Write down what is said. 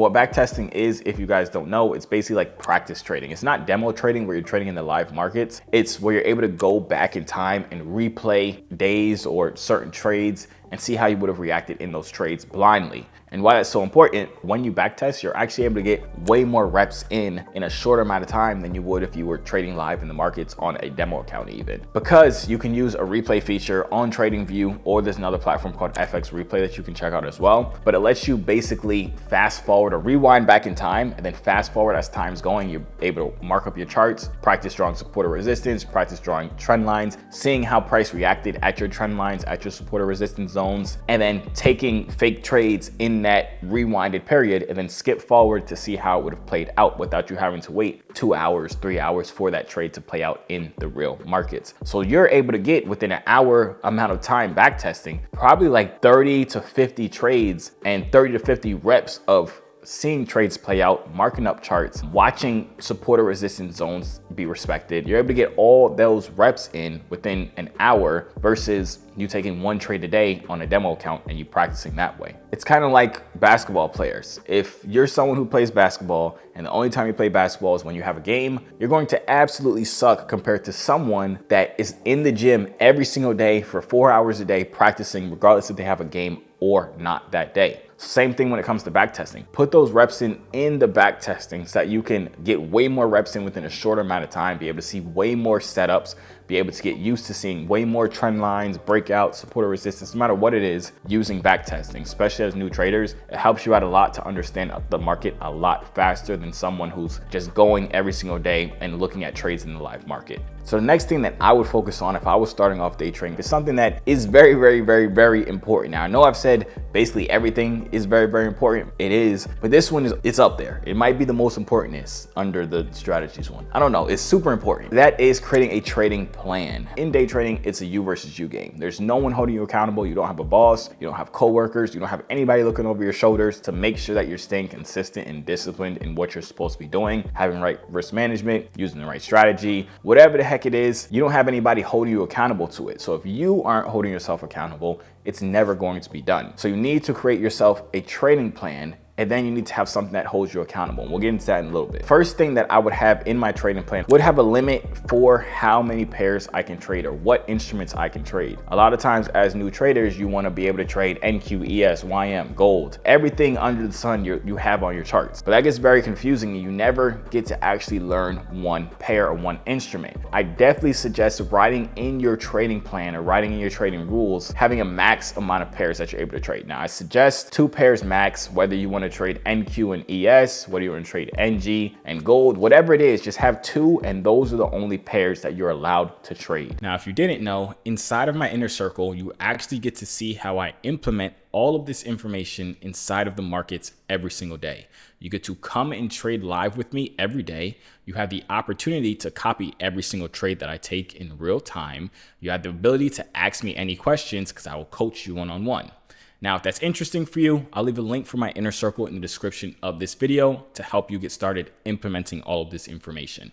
What backtesting is, if you guys don't know, it's basically like practice trading. It's not demo trading where you're trading in the live markets. It's where you're able to go back in time and replay days or certain trades and see how you would have reacted in those trades blindly. And why that's so important, when you backtest, you're actually able to get way more reps in a shorter amount of time than you would if you were trading live in the markets on a demo account even. Because you can use a replay feature on TradingView, or there's another platform called FX Replay that you can check out as well. But it lets you basically fast forward or rewind back in time, and then fast forward as time's going. You're able to mark up your charts, practice drawing support or resistance, practice drawing trend lines, seeing how price reacted at your trend lines, at your support or resistance zones, and then taking fake trades in that rewinded period and then skip forward to see how it would have played out without you having to wait 2 hours, 3 hours for that trade to play out in the real markets. So you're able to get within an hour amount of time backtesting, probably like 30 to 50 trades and 30 to 50 reps of seeing trades play out, marking up charts, watching support or resistance zones be respected. You're able to get all those reps in within an hour versus you taking one trade a day on a demo account and you practicing that way. It's kind of like basketball players. If you're someone who plays basketball and the only time you play basketball is when you have a game, you're going to absolutely suck compared to someone that is in the gym every single day for 4 hours a day practicing, regardless if they have a game or not that day. Same thing when it comes to backtesting. Put those reps in the backtesting so that you can get way more reps in within a shorter amount of time, be able to see way more setups, be able to get used to seeing way more trend lines, breakouts, support or resistance, no matter what it is, using backtesting, especially as new traders. It helps you out a lot to understand the market a lot faster than someone who's just going every single day and looking at trades in the live market. So the next thing that I would focus on if I was starting off day trading is something that is very, very, very, very important. Now, I know I've said basically everything is very, very important. It is, but this one it's up there. It might be the most importantest under the strategies one. I don't know, it's super important. That is creating a trading plan. In day trading, it's a you versus you game. There's no one holding you accountable. You don't have a boss, you don't have coworkers, you don't have anybody looking over your shoulders to make sure that you're staying consistent and disciplined in what you're supposed to be doing, having right risk management, using the right strategy, whatever the heck it is. You don't have anybody holding you accountable to it. So if you aren't holding yourself accountable, it's never going to be done. So you need to create yourself a trading plan, and then you need to have something that holds you accountable. And we'll get into that in a little bit. First thing that I would have in my trading plan would have a limit for how many pairs I can trade or what instruments I can trade. A lot of times as new traders, you want to be able to trade NQ, ES, YM, gold, everything under the sun you have on your charts. But that gets very confusing and you never get to actually learn one pair or one instrument. I definitely suggest writing in your trading plan or writing in your trading rules, having a max amount of pairs that you're able to trade. Now I suggest 2 pairs max, whether you want to trade NQ and ES, whether you want to trade NG and gold, whatever it is, just have 2, and those are the only pairs that you're allowed to trade. Now, if you didn't know, inside of my inner circle, you actually get to see how I implement all of this information inside of the markets every single day. You get to come and trade live with me every day. You have the opportunity to copy every single trade that I take in real time. You have the ability to ask me any questions because I will coach you one-on-one. Now, if that's interesting for you, I'll leave a link for my inner circle in the description of this video to help you get started implementing all of this information.